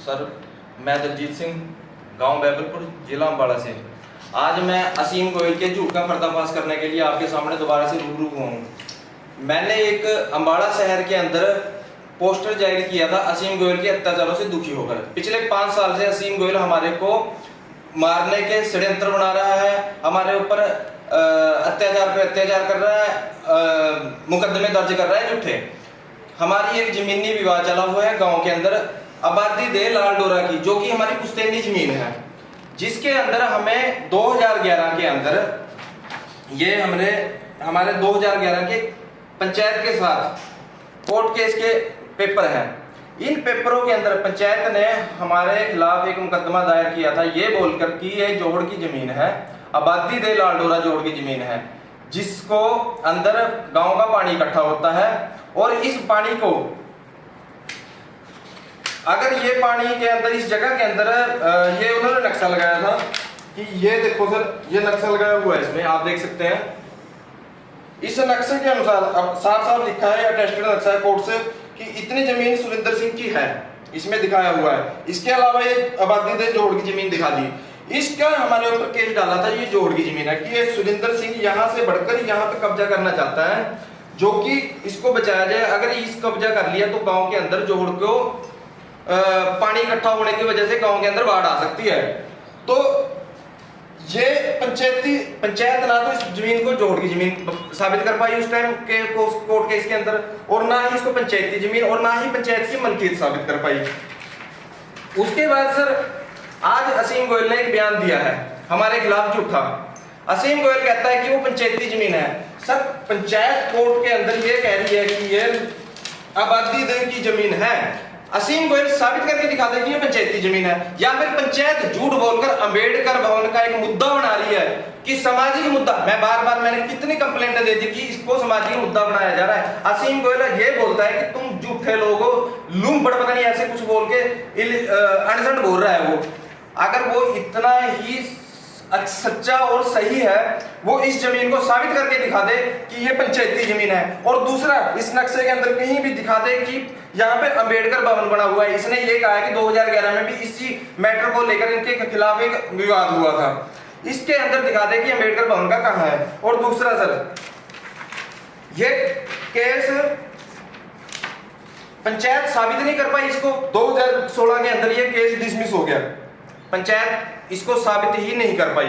Sir, मैं दलजीत सिंह, गांव बैबलपुर, जिला अम्बाड़ा से। आज मैं असीम गोयल के झूठ का पर्दाफाश करने के लिए आपके सामने दोबारा से रूबरू हुआ हूँ। मैंने एक अम्बाड़ा शहर के अंदर पोस्टर जारी किया था असीम गोयल के अत्याचारों से दुखी होकर। पिछले 5 साल से असीम गोयल हमारे को मारने के षड्यंत्र बना रहा है, हमारे ऊपर अत्याचार पे अत्याचार कर रहा है, मुकदमे दर्ज कर रहा है झूठे। हमारी एक जमीनी विवाद चला हुआ है गांव के अंदर, आबादी दे लाल डोरा की, जो कि हमारी पुश्तैनी जमीन है, जिसके अंदर हमें 2011 के अंदर ये हमारे 2011 के पंचायत के साथ कोर्ट केस के पेपर हैं। इन पेपरों के अंदर पंचायत ने हमारे खिलाफ एक मुकदमा दायर किया था, ये बोलकर कि ये जोड़ की जमीन है, आबादी दे लाल डोरा जोड़ की जमीन है, जिसको अंदर गांव का पानी इकट्ठा होता है। और इस पानी को अगर ये पानी के अंदर इस जगह के अंदर ये उन्होंने नक्शा लगाया था कि ये देखो सर, ये नक्शा लगाया हुआ है, इसमें आप देख सकते हैं। इस नक्शे के अनुसार अब साफ साफ लिखा है, अटेस्टेड नक्शा है कोर्ट से, कि इतनी जमीन सुरेंद्र सिंह की है, इसमें दिखाया हुआ है। इसके अलावा ये आबादी दे जोड़ की जमीन दिखा दी। इसका हमारे ऊपर केस डाला था, ये जोड़ की जमीन है कि ये सुरेंद्र सिंह यहाँ से बढ़कर यहाँ पे कब्जा करना चाहता है, जो कि इसको बचाया जाए। अगर इस कब्जा कर लिया तो गांव के अंदर जोड़ को पानी इकट्ठा होने की वजह से गांव के अंदर बाढ़ आ सकती है। तो ये पंचायत ना तो इस जमीन को जोड़ की जमीन साबित कर पाई उस टाइम के कोर्ट केस के अंदर, और ना ही इसको पंचायती जमीन और ना ही पंचायत की मलकियत साबित कर पाई। उसके बाद सर आज असीम गोयल ने एक बयान दिया है हमारे खिलाफ झूठा। असीम गोयल कहता है कि वो पंचायती जमीन है। सर, पंचायत कोर्ट के अंदर ये कह रही है कि ये आबादी दे की जमीन है। असीम गोयल साबित करके दिखा दे कि ये पंचायती जमीन है, या फिर पंचायत झूठ बोलकर अंबेडकर भवन का एक मुद्दा बना रही है कि सामाजिक मुद्दा। मैंने कितनी कंप्लेंट दे दी कि इसको सामाजिक मुद्दा बनाया जा रहा है। असीम गोयल ये बोलता है कि तुम झूठे लोग हो, लूंबड़ पता नहीं ऐसे कुछ बोल के अनसंड बोल रहा है वो। अगर वो इतना ही सच्चा और सही है, वो इस जमीन को साबित करके दिखा दे कि ये पंचायती जमीन है। और दूसरा, इस नक्शे के अंदर कहीं भी दिखा दे कि यहाँ पे अंबेडकर भवन बना हुआ है। इसने ये कहा है कि 2011 में भी इसी मैटर को लेकर इनके खिलाफ एक विवाद हुआ था। इसके अंदर दिखा दे कि अंबेडकर भवन का कहाँ है। और दूसरा सर, ये केस पंचायत साबित नहीं कर पाई इसको। 2016 के अंदर ये केस डिसमिस हो गया, पंचायत इसको साबित ही नहीं कर पाई।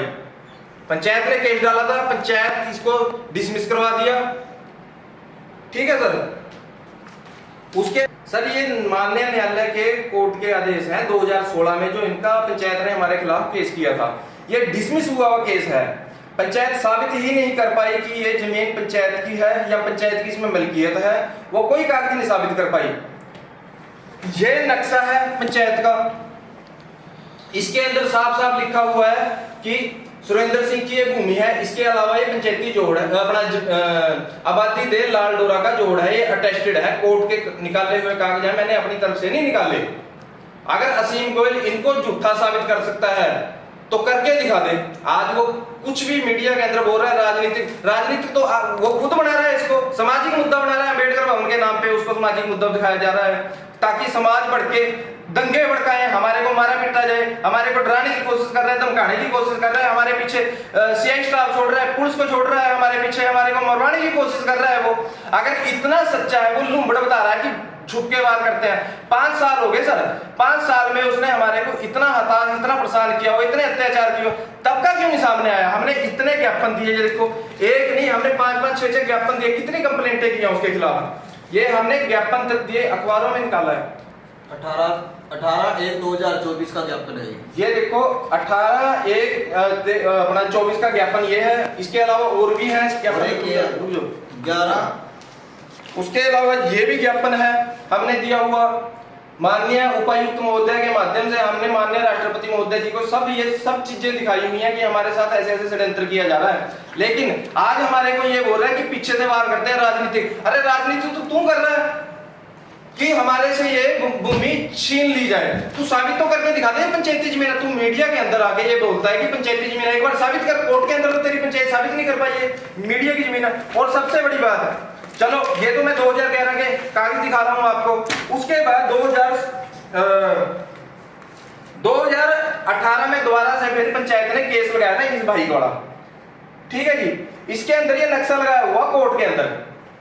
पंचायत ने केस डाला था, पंचायत इसको डिसमिस करवा दिया। ठीक है सर। उसके सर ये माननीय न्यायालय के कोर्ट के आदेश हैं 2016 में, जो इनका पंचायत ने हमारे खिलाफ केस किया था, ये डिसमिस हुआ हुआ केस है। पंचायत साबित ही नहीं कर पाई कि ये जमीन पंचायत की है या पंचायत की इसमें मलकियत है, वो कोई कागज नहीं साबित कर पाई। ये नक्शा है पंचायत का, इसके अंदर साफ साफ लिखा हुआ है कि सुरेंद्र सिंह की ये भूमि है। इसके अलावा ये पंचायती जोड़ है, अपना आबादी दे लाल डोरा का जोड़ है, ये अटेस्टेड है, कोर्ट के निकाले हुए कागज है, मैंने अपनी तरफ से नहीं निकाले। अगर असीम गोयल इनको झूठा साबित कर सकता है तो करके दिखा दे। आज वो कुछ भी मीडिया के अंदर बोल रहा है राजनीतिक तो वो खुद बना रहा है, इसको सामाजिक मुद्दा बना रहा है। अम्बेडकर भवन के नाम पे उसको सामाजिक मुद्दा दिखाया जा रहा है ताकि समाज बढ़ के दंगे भड़काए, हमारे को मारा पीटा जाए, हमारे को डराने की कोशिश कर रहे हैं, धमकाने की कोशिश कर रहे हैं, हमारे पीछे सीआई स्टाफ छोड़ रहा है, पुलिस को छोड़ रहा है, हमारे पीछे हमारे को मरवाने की कोशिश कर रहा है। वो अगर इतना सच्चा है, वो लुम्बड़ बता रहा है कि छुप के वार करते हैं। 5 साल हो गए सर, 5 साल में उसने हमारे को इतना हताश, इतना परेशान किया हो, इतने अत्याचार किए, तब का क्यों नहीं सामने आया? हमने इतने ज्ञापन दिए, देखो एक नहीं हमने 5-5, 6-6 ज्ञापन दिए, कितनी कंप्लेंटें की उसके खिलाफ। ये हमने ज्ञापन तक दिए, अखबारों में निकाला है। 18/1/2024 का ज्ञापन है ये देखो, 18/1/24 का ज्ञापन ये है। इसके अलावा और भी है ज्ञापन 11। उसके अलावा ये भी ज्ञापन है हमने दिया हुआ माननीय उपायुक्त महोदय के माध्यम से। हमने माननीय राष्ट्रपति महोदय जी को ये सब चीजें दिखाई हुई हैं कि हमारे साथ ऐसे ऐसे षड्यंत्र किया जा रहा है। लेकिन आज हमारे को ये बोल रहा है कि पीछे से वार करते हैं राजनीतिक। अरे राजनीति तो तू कर रहा है कि हमारे से ये भूमि छीन ली जाए। तू साबित तो करके दिखा दे पंचायती जमीन है। तू मीडिया के अंदर आके ये बोलता है कि पंचायती जमीन है, एक बार साबित कर। कोर्ट के अंदर तो तेरी पंचायत साबित नहीं कर पाई है, मीडिया की जमीन है। और सबसे बड़ी बात है, चलो ये तो मैं 2011 के कागज दिखा रहा हूं आपको। उसके बाद दोबारा से फिर पंचायत ने केस लगाया था इस भाई वाला, ठीक है जी। इसके अंदर ये नक्शा लगाया हुआ कोर्ट के अंदर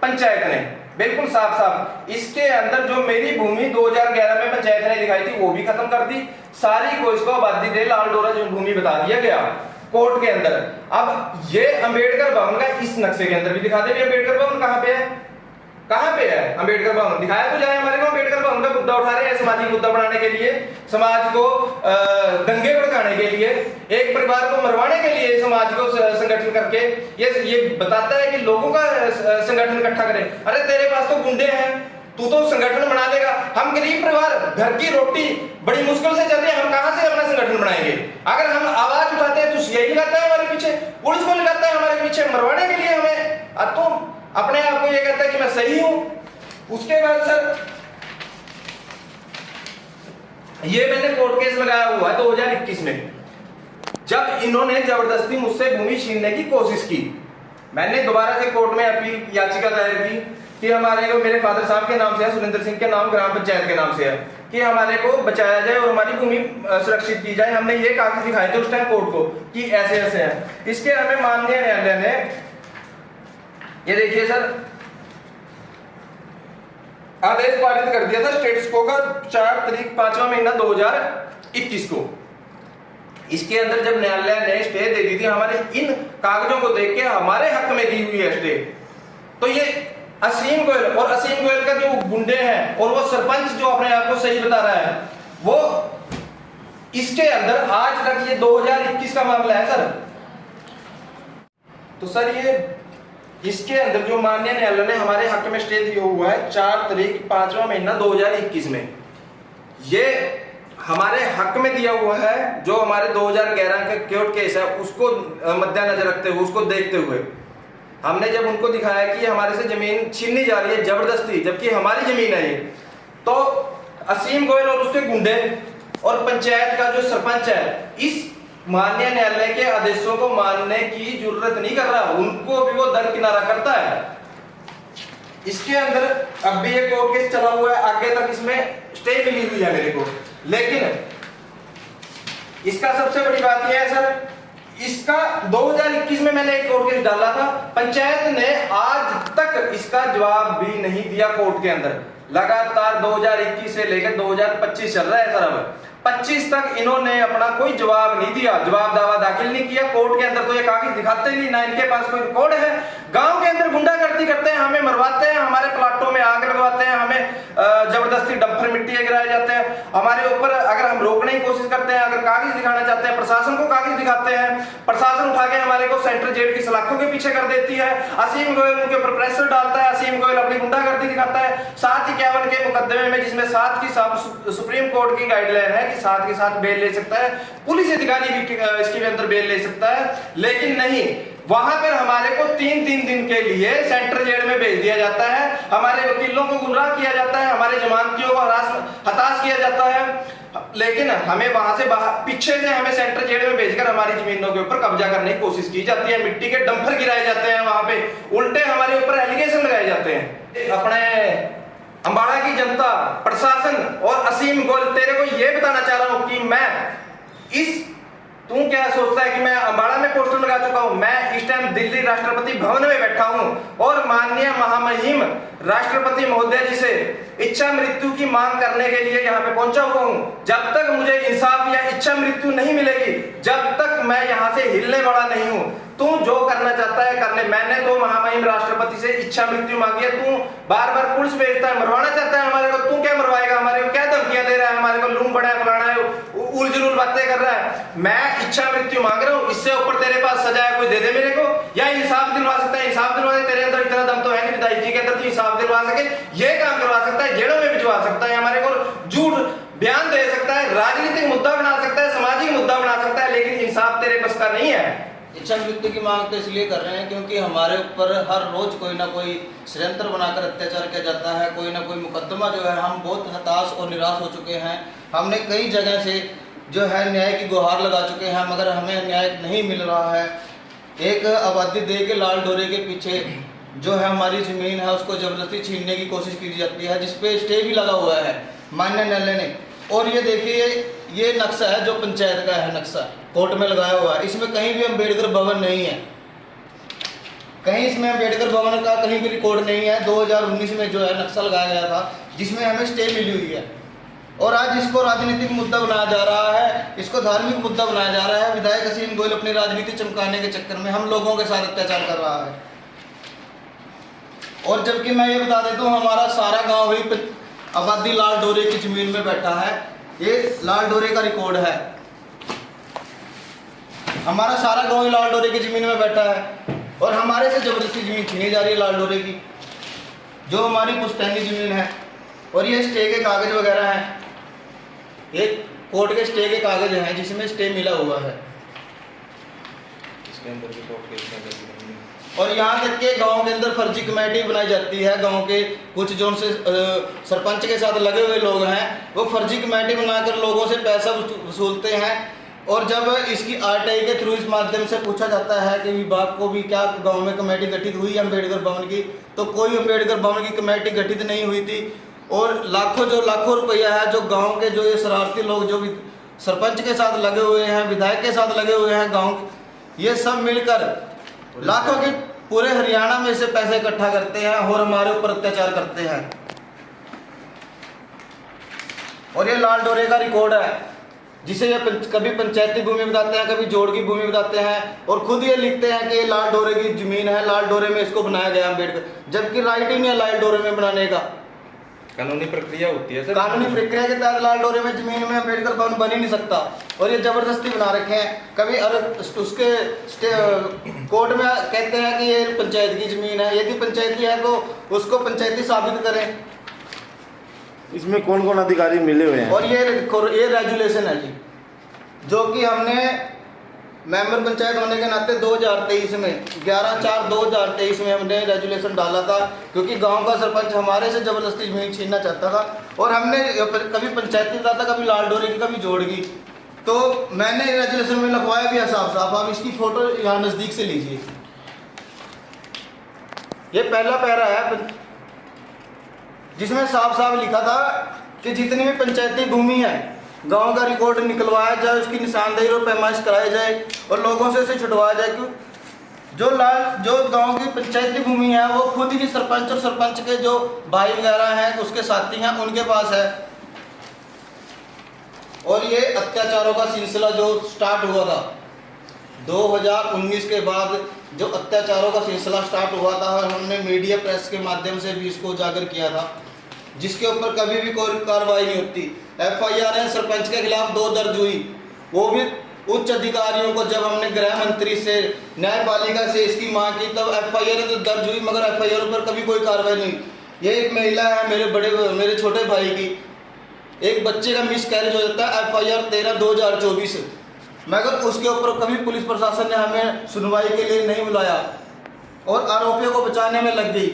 पंचायत ने, बिल्कुल साफ साफ। इसके अंदर जो मेरी भूमि 2011 में पंचायत ने दिखाई थी वो भी खत्म कर दी, सारी को इसको आबादी दे लाल डोरा जो भूमि बता दिया गया कोर्ट के अंदर। अब ये अंबेडकर भवन का इस नक्शे के अंदर भी दिखा दे, अंबेडकर भवन कहाँ पे है, कहाँ पे है अंबेडकर भवन, दिखाया तो जाए हमारे को। अंबेडकर भवन का मुद्दा उठा रहे हैं सामाजिक मुद्दा बनाने के लिए, समाज को दंगे भड़काने के लिए, एक परिवार को मरवाने के लिए, समाज को संगठन करके ये बताता है कि लोगों का संगठन इकट्ठा करे। अरे तेरे पास तो गुंडे हैं, तू तो संगठन बना देगा। हम गरीब परिवार, घर की रोटी बड़ी मुश्किल से चल रही है, हम कहां से अपना संगठन बनाएंगे? अगर हम आवाज उठाते हैं तो यही लगाता है हमारे पीछे, पुलिस को लगाता है हमारे पीछे मरवाने के लिए हमें। अब तो अपने आप को ये कहता है कि मैं सही हूं। उसके बाद सर ये मैंने कोर्ट केस लगाया हुआ है 2021 में, जब इन्होंने जबरदस्ती मुझसे भूमि छीनने की कोशिश की। मैंने दोबारा से कोर्ट में अपील याचिका दायर की कि हमारे को, मेरे फादर साहब के नाम से है, सुरेंद्र सिंह के नाम, ग्राम पंचायत के नाम से है, कि हमारे को बचाया जाए और हमारी भूमि सुरक्षित की जाए। हमने ये कागज दिखाए थे उस टाइम कोर्ट को कि ऐसे ऐसे है। इसके हमें माननीय न्यायालय ने ये देखिए सर आदेश पारित कर दिया था स्टेटस को का 4 तारीख 5वां महीना 2021 को। इसके अंदर जब न्यायालय ने स्टे दे दी थी, हमारे इन कागजों को देख के हमारे हक में दी हुई है स्टे, तो ये असीम गोयल और असीम गोयल का जो गुंडे हैं और वो सरपंच जो अपने आप को सही बता रहा है, वो इसके अंदर आज तक ये 2021 का मामला है सर। तो सर ये इसके अंदर जो माननीय न्यायालय ने हमारे हक में स्टे दिया हुआ है 4 तारीख 5वां महीना 2021 में, ये हमारे हक में दिया हुआ है। जो हमारे 2011 का कोर्ट केस है उसको मद्देनजर रखते हुए, उसको देखते हुए हमने जब उनको दिखाया कि हमारे से जमीन छीनी जा रही है जबरदस्ती, जबकि हमारी जमीन है ये, तो असीम गोयल और उसके गुंडे और पंचायत का जो सरपंच है इस माननीय न्यायालय के आदेशों को मानने की जरूरत नहीं कर रहा, उनको भी वो दरकिनारा करता है। इसके अंदर अब भी ये कोर्ट केस चला हुआ है, आगे तक इसमें स्टे मिली हुई है मेरे को। लेकिन इसका सबसे बड़ी बात यह है सर, इसका 2021 में मैंने एक कोर्ट केस डाला था, पंचायत ने आज तक इसका जवाब भी नहीं दिया कोर्ट के अंदर। लगातार 2021 से लेकर 2025 चल रहा है सर, अब 25 तक इन्होंने अपना कोई जवाब नहीं दिया, जवाब दावा दाखिल नहीं किया कोर्ट के अंदर। तो ये कागज दिखाते ही नहीं, ना इनके पास कोई रिकॉर्ड है। गांव के अंदर गुंडागर्दी करते हैं, हमें मरवाते हैं, हमारे प्लाटों में आग लगवाते हैं, हमें जबरदस्ती डंपर मिट्टी गिराए जाते हैं हमारे ऊपर। अगर हम रोकने की कोशिश करते हैं, अगर कागज दिखाना चाहते हैं, प्रशासन को कागज दिखाते हैं, प्रशासन उठा के हमारे को सेंट्रल जेल की सलाखों के पीछे कर देती है। असीम गोयल उनके ऊपर प्रेशर डालता है, असीम गोयल अपनी गुंडागर्दी दिखाता है। 751 के मुकदमे में, जिसमें 7 की सुप्रीम कोर्ट की गाइडलाइन है कि 7 के साथ बेल ले सकता है, पुलिस अधिकारी भी इसके अंदर बेल ले सकता है, लेकिन नहीं, वहां पर हमारे को 3-3 दिन के लिए सेंट्रल जेल में भेज दिया जाता है। हमारे वकीलों को गुमराह किया जाता है, हमारे जमानतियों को हताश किया जाता है, लेकिन हमें वहां से पीछे से हमें सेंट्रल जेल में भेजकर हमारी जमीनों के ऊपर कब्जा करने की कोशिश की जाती है। मिट्टी के डंपर गिराए जाते हैं वहां पे, उल्टे हमारे ऊपर एलिगेशन लगाए जाते हैं। अपने अंबाड़ा की जनता, प्रशासन और असीम गोयल, तेरे को यह बताना चाह रहा हूं कि मैं तू क्या सोचता है कि मैं अंबाड़ा में पोस्टर लगा चुका हूं? मैं इस टाइम दिल्ली राष्ट्रपति भवन में बैठा हूं और माननीय महामहिम राष्ट्रपति महोदय जी से इच्छा मृत्यु की मांग करने के लिए यहाँ पे पहुंचा हुआ हूं। जब तक मुझे इंसाफ या इच्छा मृत्यु नहीं मिलेगी, जब तक मैं यहाँ से हिलने वाला नहीं हूं। तू जो करना चाहता है कर ले। मैंने तो महामहिम राष्ट्रपति से इच्छा मृत्यु मांगी है, तू बार बार पुलिस भेजता है, मरवाना चाहता है हमारे को। तू क्या मरवाएगा? हमारे को क्या धमकियां दे रहा है? हमारे को लूम बड़ा फलाना है, उलझुल बातें कर रहा है। मैं इच्छा मृत्यु मांग रहा हूँ, इससे ऊपर तेरे पास सजा है, कोई दे दे मेरे को, या इंसाफ दिलवा सकता है। इंसाफ दिलवा दे, तेरे अंदर इतना दम तो है कि विधायक जी के अंदर तू इंसाफ दिलवा सके, ये काम करवा सकता है, जेलों में भिजवा सकता है, हमारे को झूठ बयान दे सकता है, राजनीतिक मुद्दा बना सकता है, सामाजिक मुद्दा बना सकता है, लेकिन इंसाफ तेरे बस का नहीं है। इच्छा मृत्यु की मांग तो इसलिए कर रहे हैं क्योंकि हमारे ऊपर हर रोज कोई ना कोई षड्यंत्र बनाकर अत्याचार किया जाता है, कोई ना कोई मुकदमा जो है। हम बहुत हताश और निराश हो चुके हैं। हमने कई जगह से जो है न्याय की गुहार लगा चुके हैं, मगर हमें न्याय नहीं मिल रहा है। एक आबादी दे के लाल डोरे के पीछे जो है हमारी जमीन है उसको जबरदस्ती छीनने की कोशिश की जाती है, जिसपे स्टे भी लगा हुआ है। माननीय न्यायालय ने और ये देखिए ये नक्शा है जो पंचायत का है, नक्शा कोर्ट में लगाया हुआ है। इसमें कहीं भी अम्बेडकर भवन नहीं है, कहीं इसमें अम्बेडकर भवन का कहीं भी रिकॉर्ड नहीं है। 2019 में जो है नक्शा लगाया गया था जिसमें हमें स्टे मिली हुई है। और आज इसको राजनीतिक मुद्दा बनाया जा रहा है, इसको धार्मिक मुद्दा बनाया जा रहा है। विधायक असीम गोयल अपनी राजनीति चमकाने के चक्कर में हम लोगों के साथ अत्याचार कर रहा है। और जबकि मैं ये बता देता हूँ, हमारा सारा गांव ही आबादी लाल डोरे की जमीन में बैठा है। ये लाल डोरे का रिकॉर्ड है, हमारा सारा गांव ही लाल डोरे की जमीन में बैठा है। और हमारे से जबरदस्ती जमीन छीनी जा रही है लाल डोरे की, जो हमारी पुश्तैनी जमीन है। और ये स्टे के कागज वगैरह हैं, एक कोर्ट के स्टे के कागज हैं जिसमें स्टे मिला हुआ है। इसके अंदर भी कोर्ट केस में और यहाँ तक के गांव के अंदर फर्जी कमेटी बनाई जाती है। गांव के कुछ जो उनसे सरपंच के साथ लगे हुए लोग हैं, वो फर्जी कमेटी बनाकर लोगों से पैसा वसूलते हैं। और जब इसकी आरटीआई के थ्रू इस माध्यम से पूछा जाता है कि विभाग को भी क्या गांव में कमेटी गठित हुई है अम्बेडकर भवन की, तो कोई अम्बेडकर भवन की कमेटी गठित नहीं हुई थी। और लाखों रुपया है जो गांव के जो ये शरारती लोग जो भी सरपंच के साथ लगे हुए हैं, विधायक के साथ लगे हुए हैं, गांव ये सब मिलकर लाखों के पूरे हरियाणा में से पैसे इकट्ठा करते हैं और हमारे ऊपर अत्याचार करते हैं। और ये लाल डोरे का रिकॉर्ड है, जिसे ये कभी पंचायती भूमि बताते हैं, कभी जोड़ की भूमि बताते हैं। और खुद ये लिखते हैं कि ये लाल डोरे की जमीन है, लाल डोरे में इसको बनाया गया अम्बेडकर, जबकि राइट ही नहीं है लाल डोरे में बनाने का। कानूनी प्रक्रिया होती है सर, कानूनी प्रक्रिया के तहत लाल डोरे में जमीन में अम्बेडकर भवन बन ही नहीं सकता। और ये जबरदस्ती बना रखे हैं। कभी उसके कोर्ट में कहते हैं कि ये पंचायत की जमीन है, यदि पंचायती है तो उसको पंचायती साबित करें। इसमें कौन कौन अधिकारी मिले हुए हैं? और ये रेजुलेशन है जी, जो कि हमने मेंबर पंचायत होने के नाते 2023 में 11/4/2023 में हमने रेजुलेशन डाला था, क्योंकि गांव का सरपंच हमारे से जबरदस्ती जमीन छीनना चाहता था। और हमने कभी पंचायती बताता, कभी लाल डोरे की, कभी जोड़ की। तो मैंने रेजुलेशन में लिखवाया भी है साफ साफ, आप इसकी फोटो यहाँ नज़दीक से लीजिए। ये पहला पैरा है जिसमें साफ साफ लिखा था कि जितनी भी पंचायती भूमि है गांव का रिकॉर्ड निकलवाया जाए, उसकी निशानदेही और पैमाइश कराई जाए और लोगों से इसे छुटवाया जाए। क्यों जो गांव की पंचायती भूमि है वो खुद ही सरपंच और सरपंच के जो भाई वगैरह हैं, उसके साथी हैं, उनके पास है। और ये अत्याचारों का सिलसिला जो स्टार्ट हुआ था 2019 के बाद, जो अत्याचारों का सिलसिला स्टार्ट हुआ था, और हमने मीडिया प्रेस के माध्यम से भी इसको उजागर किया था, जिसके ऊपर कभी भी कोई कार्रवाई नहीं होती। FIR सरपंच के खिलाफ 2 दर्ज हुई, वो भी उच्च अधिकारियों को जब हमने गृह मंत्री से, न्यायपालिका से इसकी मांग की, तब FIR तो दर्ज हुई, मगर FIR पर कभी कोई कार्रवाई नहीं। ये एक महिला है मेरे छोटे भाई की, एक बच्चे का मिसकैरेज हो जाता है, FIR 13/2024, मगर उसके ऊपर कभी पुलिस प्रशासन ने हमें सुनवाई के लिए नहीं बुलाया और आरोपियों को बचाने में लग गई।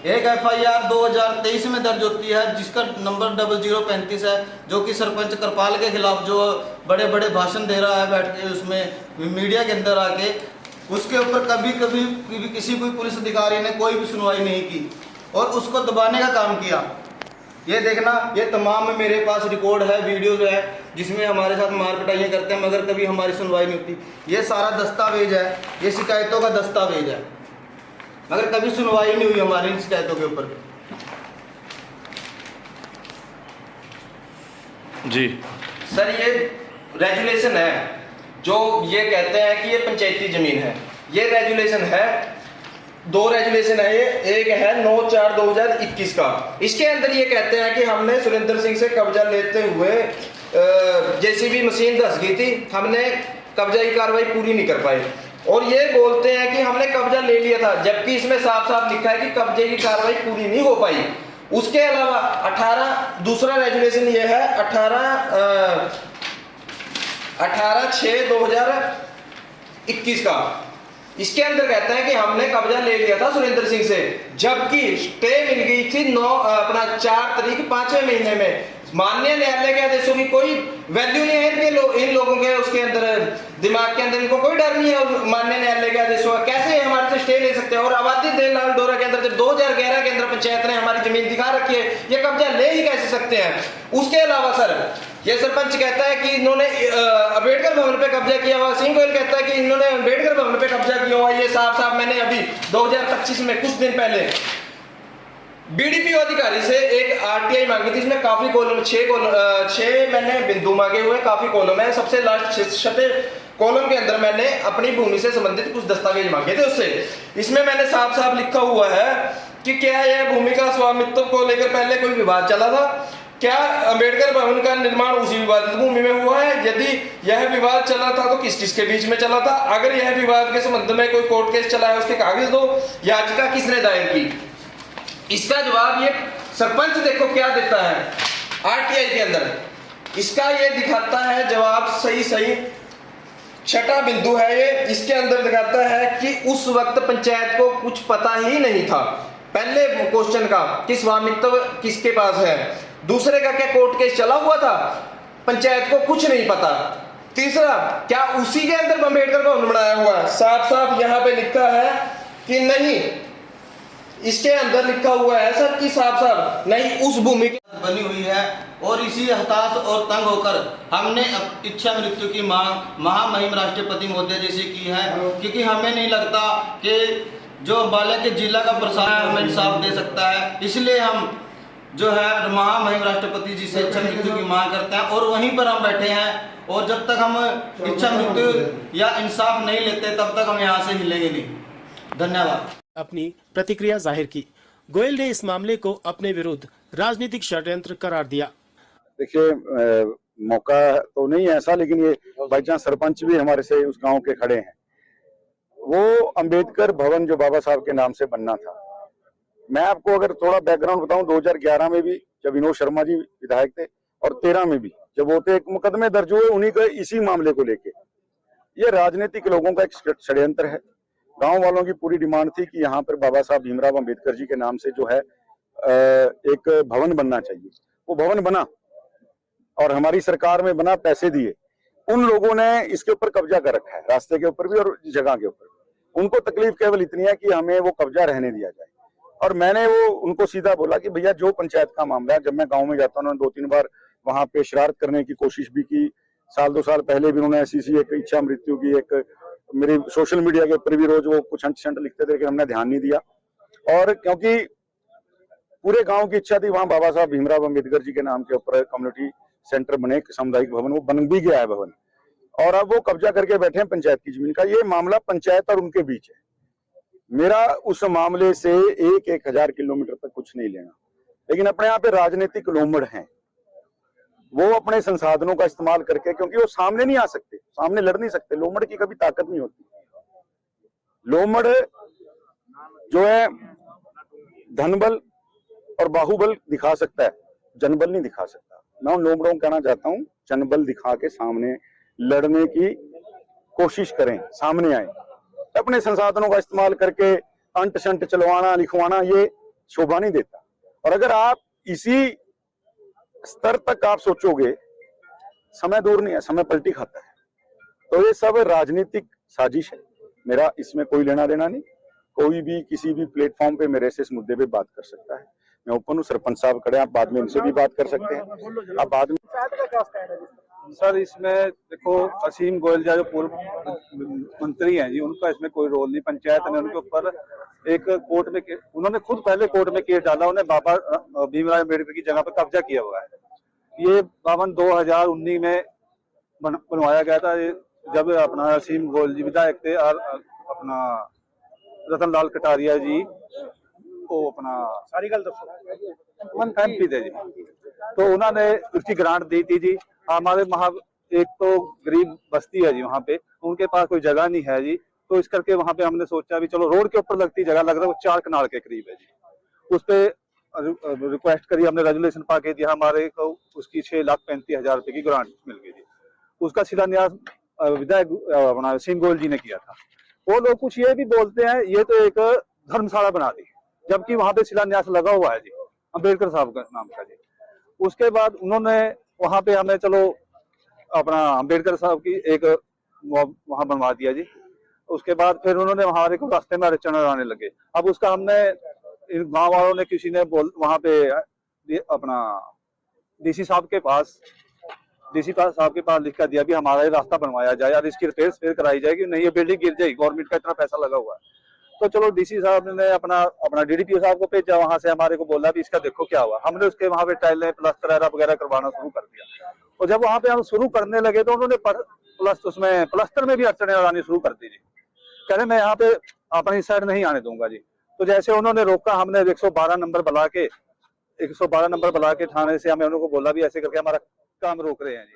एक FIR 2023 में दर्ज होती है जिसका नंबर 0035 है, जो कि सरपंच करपाल के खिलाफ जो बड़े बड़े भाषण दे रहा है बैठ के उसमें मीडिया के अंदर आके, उसके ऊपर कभी किसी भी पुलिस अधिकारी ने कोई भी सुनवाई नहीं की और उसको दबाने का काम किया। ये देखना, ये तमाम में मेरे पास रिकॉर्ड है, वीडियोज है, जिसमें हमारे साथ मार पिटाइयाँ करते हैं, मगर कभी हमारी सुनवाई नहीं होती। ये सारा दस्तावेज है, ये शिकायतों का दस्तावेज है, मगर कभी सुनवाई नहीं हुई हमारी इन शिकायतों के ऊपर। जी सर, ये रेजुलेशन है जो ये कहते हैं कि ये पंचायती जमीन है। ये रेजुलेशन है, 2 रेजुलेशन है ये, एक है 9/4/2021 का। इसके अंदर ये कहते हैं कि हमने सुरेंद्र सिंह से कब्जा लेते हुए JCB मशीन धस गई थी, हमने कब्जा की कार्रवाई पूरी नहीं कर पाए, और ये बोलते हैं कि हमने कब्जा ले लिया था, जबकि इसमें साफ साफ लिखा है कि कब्जे की कार्रवाई पूरी नहीं हो पाई। उसके अलावा 18 दूसरा रेजुलेशन ये है 18/6/2021 का। इसके अंदर कहते हैं कि हमने कब्जा ले लिया था सुरेंद्र सिंह से, जबकि स्टे मिल गई थी 4 तारीख 5वें महीने में माननीय न्यायालय के आदेशों की कोई वैल्यू नहीं है इन लोगों के उसके अंदर दिमाग के अंदर, इनको कोई डर नहीं है माननीय न्यायालय के आदेशों का। कैसे हमारे से स्टे ले सकते हैं? और आबादी देवलाल डोरा के अंदर जब 2011 के अंदर पंचायत ने हमारी जमीन दिखा रखी है, ये कब्जा ले ही कैसे सकते हैं? उसके अलावा सर ये सरपंच कहता है कि इन्होंने अम्बेडकर भवन पे कब्जा किया हुआ, सिंह गोयल कहता है कि इन्होंने अम्बेडकर भवन पे कब्जा किया हुआ। ये साफ साफ मैंने अभी 2025 में कुछ दिन पहले बीडीपीओ अधिकारी से एक आरटीआई मांगी थी, इसमें काफी कॉलम 6 मैंने बिंदु मांगे हुए, काफी कॉलम है। सबसे लास्ट 6 कॉलम के अंदर मैंने अपनी भूमि से संबंधित कुछ दस्तावेज मांगे थे उससे। इसमें मैंने साफ साफ लिखा हुआ है कि क्या यह भूमि का स्वामित्व को लेकर पहले कोई विवाद चला था, क्या अम्बेडकर भवन का निर्माण उसी विवादित भूमि में हुआ है, यदि यह विवाद चला था तो किस किसके बीच में चला था, अगर यह विवाद के संबंध में कोई कोर्ट केस चला है उसके कागज दो, याचिका किसने दायर की। इसका जवाब ये सरपंच देखो क्या देता है आरटीआई के अंदर, इसका ये दिखाता है जवाब सही 6वां बिंदु है ये, इसके अंदर दिखाता है कि उस वक्त पंचायत को कुछ पता ही नहीं था, पहले क्वेश्चन का कि स्वामित्व किसके पास है, दूसरे का क्या कोर्ट केस चला हुआ था, पंचायत को कुछ नहीं पता, तीसरा क्या उसी के अंदर अम्बेडकर भवन बनाया हुआ है, साफ साफ यहाँ पे लिखा है कि नहीं, इसके अंदर लिखा हुआ है सर कि साफ नहीं उस भूमि की बनी हुई है। और इसी हताश और तंग होकर हमने इच्छा मृत्यु की मांग महामहिम राष्ट्रपति महोदय जी से की है, क्योंकि हमें नहीं लगता कि जो अम्बाला के जिला का प्रशासन हमें इंसाफ दे सकता है, इसलिए हम जो है महामहिम राष्ट्रपति जी से इच्छा मृत्यु की मांग करते हैं और वहीं पर हम बैठे हैं। और जब तक हम इच्छा मृत्यु या इंसाफ नहीं लेते तब तक हम यहाँ से हिलेंगे नहीं। धन्यवाद। अपनी प्रतिक्रिया जाहिर की। गोयल ने इस मामले को अपने विरुद्ध राजनीतिक षड्यंत्र करार दिया। देखिए मौका तो नहीं है ऐसा, लेकिन ये बाई चांस सरपंच भी हमारे से उस गांव के खड़े हैं। वो अंबेडकर भवन जो बाबा साहब के नाम से बनना था, मैं आपको अगर थोड़ा बैकग्राउंड बताऊं, 2011 में भी जब विनोद शर्मा जी विधायक थे और 13 में भी जब होते एक मुकदमे दर्ज हुए उन्हीं का इसी मामले को लेके। ये राजनीतिक लोगों का एक षड्यंत्र है। गांव वालों की पूरी डिमांड थी कि यहाँ पर बाबा साहब भीमराव अंबेडकर जी के नाम से जो है एक भवन बनना चाहिए। वो भवन बना और हमारी सरकार में बना, पैसे दिए। उन लोगों ने इसके ऊपर कब्जा कर रखा है, रास्ते के ऊपर भी और जगह के ऊपर भी। उनको तकलीफ केवल इतनी है कि हमें वो कब्जा रहने दिया जाए। और मैंने वो उनको सीधा बोला कि भैया जो पंचायत का मामला है, जब मैं गाँव में जाता हूँ, उन्होंने 2-3 बार वहां पे शरारत करने की कोशिश भी की। 1-2 साल पहले भी उन्होंने ऐसी एक इच्छा मृत्यु की, एक मेरी सोशल मीडिया के ऊपर भी रोज वो कुछ अंट लिखते थे, लेकिन हमने ध्यान नहीं दिया। और क्योंकि पूरे गांव की इच्छा थी वहां बाबा साहब भीमराव अंबेडकर जी के नाम के ऊपर कम्युनिटी सेंटर बने, सामुदायिक भवन, वो बन भी गया है भवन। और अब वो कब्जा करके बैठे हैं पंचायत की जमीन का। ये मामला पंचायत और उनके बीच है। मेरा उस मामले से 1,000 किलोमीटर तक कुछ नहीं लेना, लेकिन अपने यहाँ पे राजनीतिक लोमड़ हैं। वो अपने संसाधनों का इस्तेमाल करके, क्योंकि वो सामने नहीं आ सकते, सामने लड़ नहीं सकते, लोमड़ की कभी ताकत नहीं होती। लोमड़ जो है धनबल और बाहुबल दिखा सकता है, जनबल नहीं दिखा सकता। मैं उन लोमड़ों को कहना चाहता हूँ, जनबल दिखा के सामने लड़ने की कोशिश करें, सामने आए। अपने संसाधनों का इस्तेमाल करके अंट शंट चलवाना, लिखवाना, ये शोभा नहीं देता। और अगर आप इसी स्तर तक आप सोचोगे, समय दूर नहीं है, समय पलटी खाता है। तो ये सब राजनीतिक साजिश है। मेरा इसमें कोई लेना देना नहीं। कोई भी किसी भी प्लेटफॉर्म पे मेरे से इस मुद्दे पे बात कर सकता है। मैं ओपन हूँ, सरपंच साहब खड़े, आप बाद में इनसे भी बात कर सकते हैं। आप बाद में सर इसमें देखो, असीम गोयल जो पूर्व मंत्री हैं जी, उनका इसमें कोई रोल नहीं। पंचायत ने उनके ऊपर एक कोर्ट में, उन्होंने खुद पहले कोर्ट में केस डाला, उन्हें बाबा भीमराव अम्बेडकर की जगह पर कब्जा किया हुआ है। ये भवन 2019 में बनवाया गया था, जब अपना असीम गोयल जी विधायक थे और अपना रतनलाल कटारिया जी वो अपना सारी गल MP थे जी, तो उन्होंने उसकी ग्रांट दी थी जी। हमारे वहाँ एक तो गरीब बस्ती है जी, वहाँ पे उनके पास कोई जगह नहीं है जी, तो इस करके वहाँ पे हमने सोचा भी चलो रोड के ऊपर लगती जगह, लग रहा है वो 4 कनाल के करीब है जी। उस पे रिक्वेस्ट करी हमने, रेजुलेशन पा के दिया, हमारे को उसकी 6,35,000 रुपए की ग्रांट मिल गई थी। उसका शिलान्यास विधायक अपना सिंह गोयल जी ने किया था। वो लोग कुछ ये भी बोलते हैं ये तो एक धर्मशाला बना दी, जबकि वहाँ पे शिलान्यास लगा हुआ है जी अम्बेडकर साहब का नाम का जी। उसके बाद उन्होंने वहां पे हमें चलो अपना अम्बेडकर साहब की एक वहां बनवा दिया जी। उसके बाद फिर उन्होंने हमारे को रास्ते में अड़चन आने लगे। अब उसका हमने इन गांव वालों ने किसी ने वहां पे अपना डीसी साहब के पास लिख कर दिया भी हमारा ये रास्ता बनवाया जाए और इसकी रिपेयर फिर कराई जाएगी, नहीं ये बिल्डिंग गिर जाएगी, गवर्नमेंट का इतना पैसा लगा हुआ है। तो चलो डीसी साहब ने अपना डीडीपीओ साहब को भेजा, वहां से हमारे को बोला भी इसका देखो क्या हुआ। हमने उसके वहां पे टाइलें प्लास्टर वगैरह करवाना शुरू कर दिया। और जब वहां पे हम शुरू करने लगे तो उन्होंने उसमें प्लास्टर में भी अड़चने आनी शुरू कर दी जी। कह रहे मैं यहाँ पे अपनी साइड नहीं आने दूंगा जी। तो जैसे उन्होंने रोका, हमने 112 नंबर बुला के थाने से हमें उनको बोला भी ऐसे करके हमारा काम रोक रहे हैं जी।